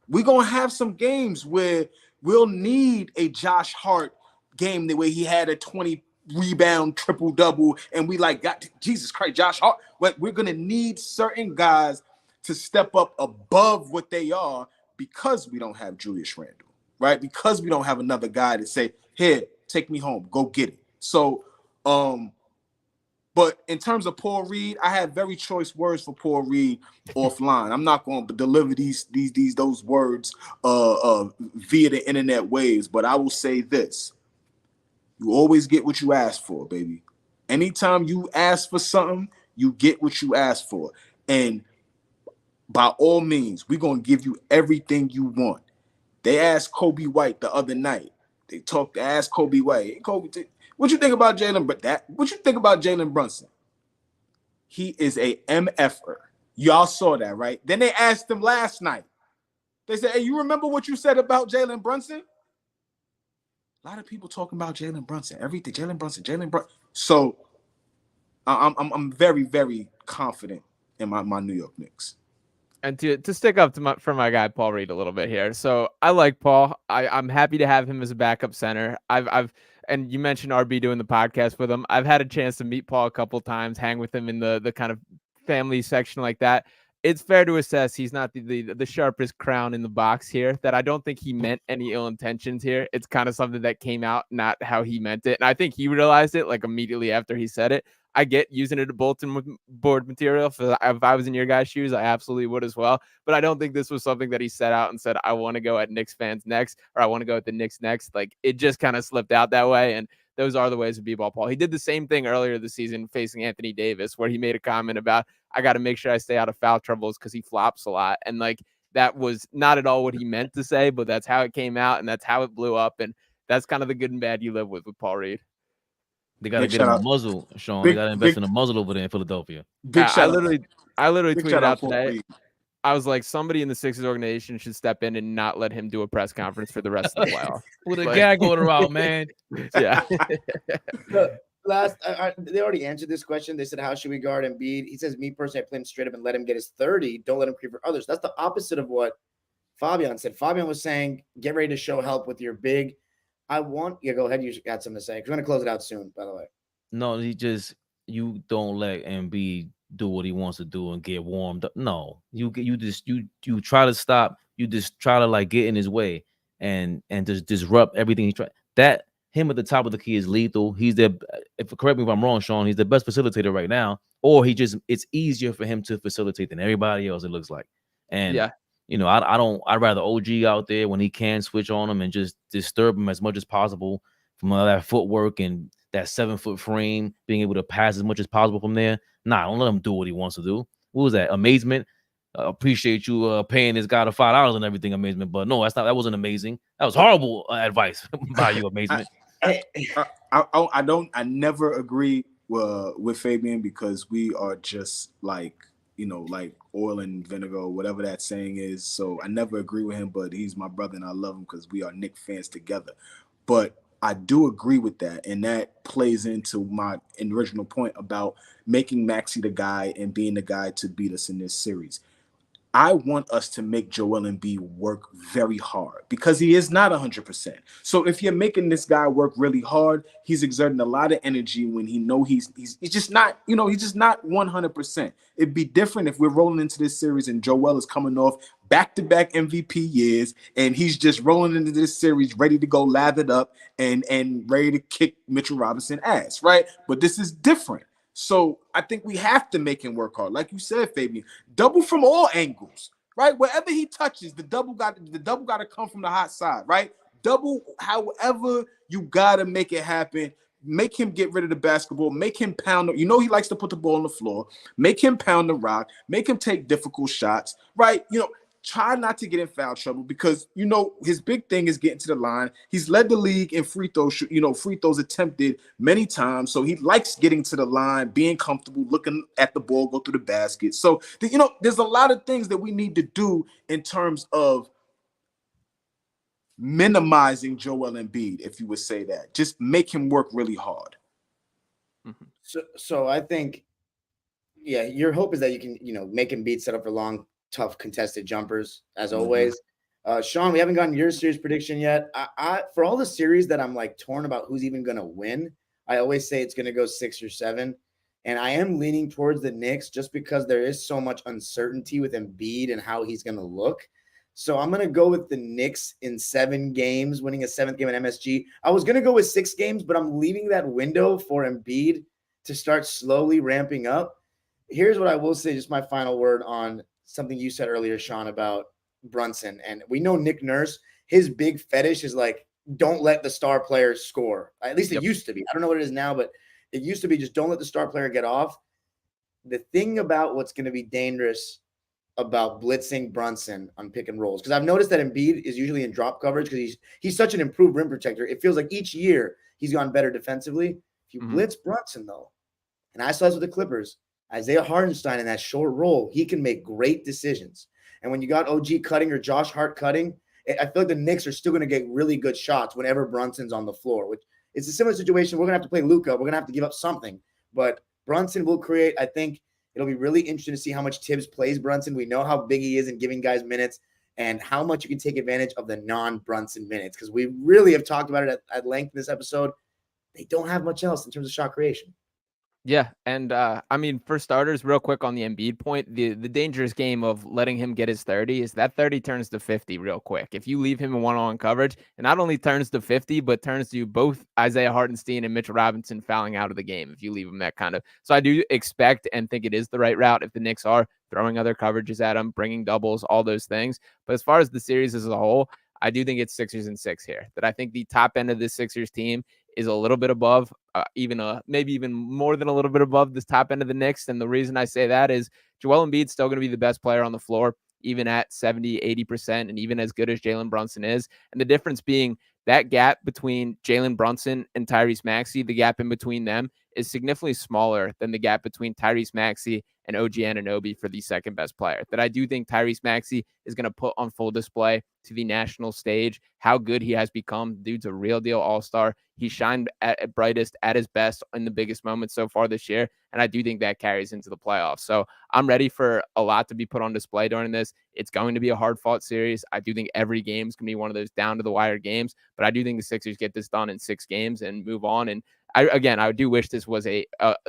We're gonna have some games where we'll need a Josh Hart game the way he had a 20 rebound triple-double, and we got Jesus Christ, Josh Hart. We're gonna need certain guys to step up above what they are because we don't have Julius Randle, right? Because we don't have another guy to say, here, take me home, go get it. So, but in terms of Paul Reed, I have very choice words for Paul Reed offline. I'm not going to deliver those words via the internet waves, but I will say this. You always get what you ask for, baby. Anytime you ask for something, you get what you ask for. And by all means, we're going to give you everything you want. They asked Kobe White the other night. They asked Kobe White, hey, Kobe, what you think about Jalen? What you think about Jalen Brunson? He is a MFer. Y'all saw that, right? Then they asked him last night. They said, hey, you remember what you said about Jalen Brunson? A lot of people talking about Jalen Brunson. Everything, Jalen Brunson. So I'm very, very confident in my New York Knicks. And to stick up for my guy Paul Reed a little bit here. So I like Paul. I'm happy to have him as a backup center. And you mentioned RB doing the podcast with him. I've had a chance to meet Paul a couple times, hang with him in the kind of family section like that. It's fair to assess he's not the sharpest crown in the box here, that I don't think he meant any ill intentions here. It's kind of something that came out, not how he meant it. And I think he realized it like immediately after he said it. I get using it as bulletin board material. If I was in your guys' shoes, I absolutely would as well. But I don't think this was something that he set out and said, I want to go at Knicks fans next, or I want to go at the Knicks next. Like, it just kind of slipped out that way. And those are the ways to b-ball Paul. He did the same thing earlier this season facing Anthony Davis, where he made a comment about, I got to make sure I stay out of foul troubles because he flops a lot. And like, that was not at all what he meant to say, but that's how it came out and that's how it blew up. And that's kind of the good and bad you live with Paul Reed. They got to get him a muzzle, Sean. They got to invest in a muzzle over there in Philadelphia. I literally tweeted out today. I was like, somebody in the Sixers organization should step in and not let him do a press conference for the rest of the playoffs. With a gag order out, man. Yeah. They already answered this question. They said, how should we guard Embiid? He says, me personally, I play him straight up and let him get his 30. Don't let him creep for others. That's the opposite of what Fabian said. Fabian was saying, get ready to show help with your big. Go ahead. You got something to say. We're going to close it out soon, by the way. No, you don't let Embiid do what he wants to do and get warmed up. No, you try to stop. You just try to like get in his way and just disrupt everything he tries. That him at the top of the key is lethal. He's correct me if I'm wrong, Sean, he's the best facilitator right now. Or it's easier for him to facilitate than everybody else, it looks like. And yeah. I'd rather OG out there when he can switch on him and just disturb him as much as possible from all that footwork and that 7-foot frame, being able to pass as much as possible from there. Nah, don't let him do what he wants to do. What was that? Amazement. Appreciate you paying this guy the $5 and everything, Amazement. But no, that wasn't amazing. That was horrible advice by you, Amazement. I never agree with Fabian because we are just like oil and vinegar, whatever that saying is. So I never agree with him, but he's my brother and I love him because we are Knicks fans together. But I do agree with that. And that plays into my original point about making Maxey the guy and being the guy to beat us in this series. I want us to make Joel Embiid work very hard because he is not 100%. So if you're making this guy work really hard, he's exerting a lot of energy when he know he's just not, he's just not 100%. It'd be different if we're rolling into this series and Joel is coming off back-to-back MVP years and he's just rolling into this series ready to go lathered up and ready to kick Mitchell Robinson ass, right? But this is different. So I think we have to make him work hard. Like you said, Fabian, double from all angles, right? Wherever he touches, the double got to come from the hot side, right? Double, however you got to make it happen. Make him get rid of the basketball. Make him pound. He likes to put the ball on the floor. Make him pound the rock. Make him take difficult shots, right? Try not to get in foul trouble because, his big thing is getting to the line. He's led the league in free throws attempted many times. So he likes getting to the line, being comfortable, looking at the ball, go through the basket. So, there's a lot of things that we need to do in terms of minimizing Joel Embiid, if you would say that. Just make him work really hard. Mm-hmm. So I think, your hope is that you can, make Embiid set up for long, tough contested jumpers as always. Sean, we haven't gotten your series prediction yet. I for all the series that I'm like torn about who's even going to win, I always say it's going to go 6 or 7. And I am leaning towards the Knicks just because there is so much uncertainty with Embiid and how he's going to look. So I'm going to go with the Knicks in 7 games, winning a 7th game at MSG. I was going to go with 6 games, but I'm leaving that window for Embiid to start slowly ramping up. Here's what I will say, just my final word on something you said earlier, Sean, about Brunson. And we know Nick Nurse, his big fetish is like, don't let the star players score. At least it used to be. I don't know what it is now, but it used to be just don't let the star player get off. The thing about what's going to be dangerous about blitzing Brunson on pick and rolls, because I've noticed that Embiid is usually in drop coverage because he's such an improved rim protector. It feels like each year he's gone better defensively. If you blitz Brunson, though, and I saw this with the Clippers, Isaiah Hartenstein in that short roll, he can make great decisions. And when you got OG cutting or Josh Hart cutting, I feel like the Knicks are still going to get really good shots whenever Brunson's on the floor, which it's a similar situation. We're going to have to play Luka. We're going to have to give up something. But Brunson will create, I think it'll be really interesting to see how much Tibbs plays Brunson. We know how big he is in giving guys minutes and how much you can take advantage of the non-Brunson minutes, because we really have talked about it at length in this episode. They don't have much else in terms of shot creation. Yeah, and I mean, for starters, real quick on the Embiid point, the dangerous game of letting him get his 30 is that 30 turns to 50 real quick. If you leave him in one-on-one coverage, it not only turns to 50, but turns to both Isaiah Hartenstein and Mitchell Robinson fouling out of the game if you leave him that kind of. So I do expect and think it is the right route if the Knicks are throwing other coverages at him, bringing doubles, all those things. But as far as the series as a whole, I do think it's Sixers and 6 here. That I think the top end of this Sixers team is a little bit above, maybe even more than a little bit above this top end of the Knicks. And the reason I say that is Joel Embiid's still going to be the best player on the floor, even at 70, 80%, and even as good as Jalen Brunson is. And the difference being that gap between Jalen Brunson and Tyrese Maxey, the gap in between them is significantly smaller than the gap between Tyrese Maxey and OG Anunoby for the second best player. That I do think Tyrese Maxey is going to put on full display to the national stage how good he has become. Dude's a real deal all-star. He shined at brightest, at his best in the biggest moments so far this year, and I do think that carries into the playoffs. So I'm ready for a lot to be put on display during this. It's going to be a hard-fought series. I do think every game is going to be one of those down-to-the-wire games, but I do think the Sixers get this done in 6 games and move on. And I do wish this was a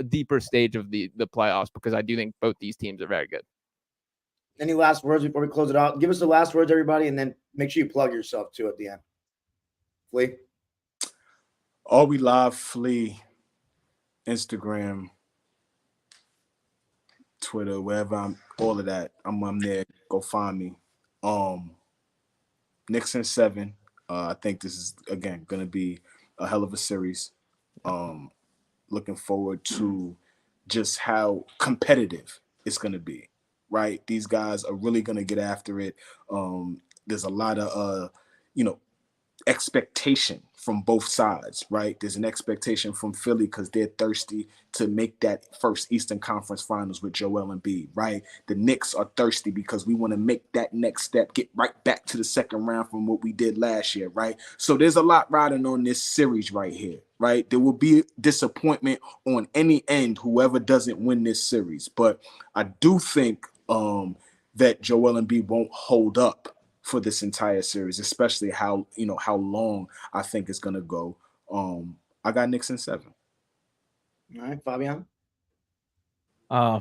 deeper stage of the playoffs, because I do think both these teams are very good. Any last words before we close it out? Give us the last words, everybody, and then make sure you plug yourself too at the end. Flea? Are we live? Flea, Instagram, Twitter, wherever all of that. I'm there. Go find me. Knicks in 7. I think this is again gonna be a hell of a series. Looking forward to just how competitive it's gonna be. Right, these guys are really gonna get after it. There's a lot of expectation from both sides, right? There's an expectation from Philly because they're thirsty to make that first Eastern Conference Finals with Joel Embiid, right? The Knicks are thirsty because we want to make that next step, get right back to the second round from what we did last year, right? So there's a lot riding on this series right here, right? There will be disappointment on any end, whoever doesn't win this series. But I do think that Joel Embiid won't hold up for this entire series, especially how long I think it's gonna go. I got Knicks in 7. All right, Fabian.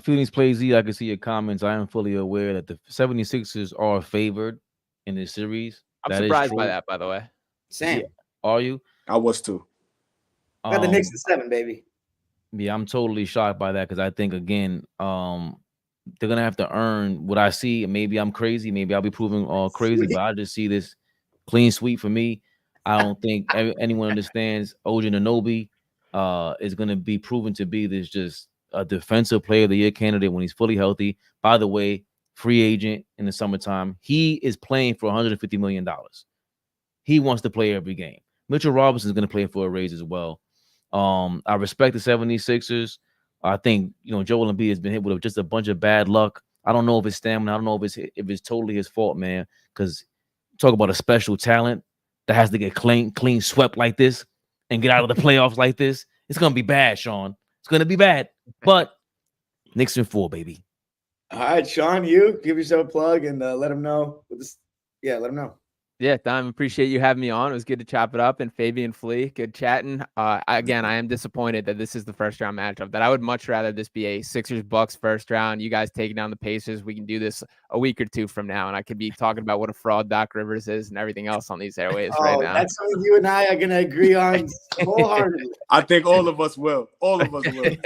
Feelings Play Z, I can see your comments. I am fully aware that the 76ers are favored in this series. I'm surprised by that, by the way. Same. Yeah. Are you? I was too. I got the Knicks in 7, baby. Yeah, I'm totally shocked by that because I think, again, they're gonna have to earn what I see. Maybe I'm crazy. Maybe I'll be proven crazy, but I just see this clean sweep for me. I don't think anyone understands OG Anunoby is gonna be proven to be this just a defensive player of the year candidate when he's fully healthy. By the way, free agent in the summertime. He is playing for $150 million. He wants to play every game. Mitchell Robinson is gonna play for a raise as well. I respect the 76ers. I think Joel Embiid has been hit with just a bunch of bad luck. I don't know if it's stamina. I don't know if it's totally his fault, man. Because talk about a special talent that has to get clean swept like this and get out of the playoffs like this. It's gonna be bad, Sean. It's gonna be bad. But Knicks in 4, baby. All right, Sean, you give yourself a plug and let them know. Let them know. Yeah, Dime, appreciate you having me on. It was good to chop it up. And Fabian Flea, good chatting. Again, I am disappointed that this is the first round matchup. That I would much rather this be a Sixers Bucks first round. You guys taking down the Pacers. We can do this a week or two from now, and I could be talking about what a fraud Doc Rivers is and everything else on these airways right now. That's something you and I are gonna agree on wholeheartedly. I think all of us will. All of us will.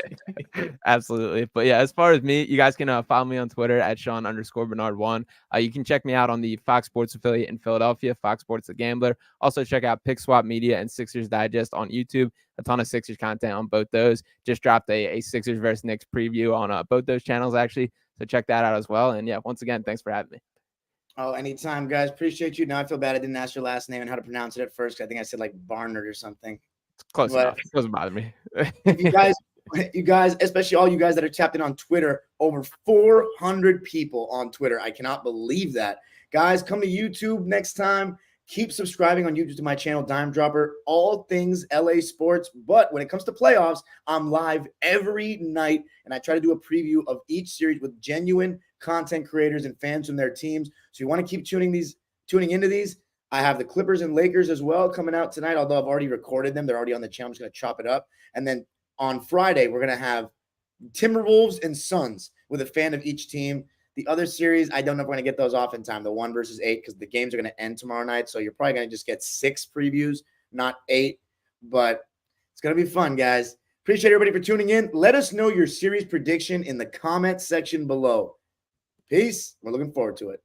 Absolutely. But yeah, as far as me, you guys can follow me on Twitter at Sean_Bernard1. You can check me out on the Fox Sports affiliate in Philadelphia, Fox Sports The Gambler. Also check out Pick Swap Media and Sixers Digest on YouTube. A ton of Sixers content on both those. Just dropped a Sixers versus Knicks preview on both those channels, actually. So check that out as well. And yeah, once again, thanks for having me. Oh, anytime, guys. Appreciate you. Now I feel bad I didn't ask your last name and how to pronounce it at first. I think I said like Barnard or something. It's close enough. It doesn't bother me. You guys, especially all you guys that are tapped in on Twitter, over 400 people on Twitter. I cannot believe that. Guys, come to YouTube next time. Keep subscribing on YouTube to my channel, Dime Dropper, all things LA sports. But when it comes to playoffs, I'm live every night, and I try to do a preview of each series with genuine content creators and fans from their teams. So you want to keep tuning into these. I have the Clippers and Lakers as well coming out tonight, although I've already recorded them. They're already on the channel. I'm just going to chop it up. And then on Friday, we're going to have Timberwolves and Suns with a fan of each team. The other series, I don't know if we're going to get those off in time, the 1 versus 8, because the games are going to end tomorrow night. So you're probably going to just get 6 previews, not 8. But it's going to be fun, guys. Appreciate everybody for tuning in. Let us know your series prediction in the comment section below. Peace. We're looking forward to it.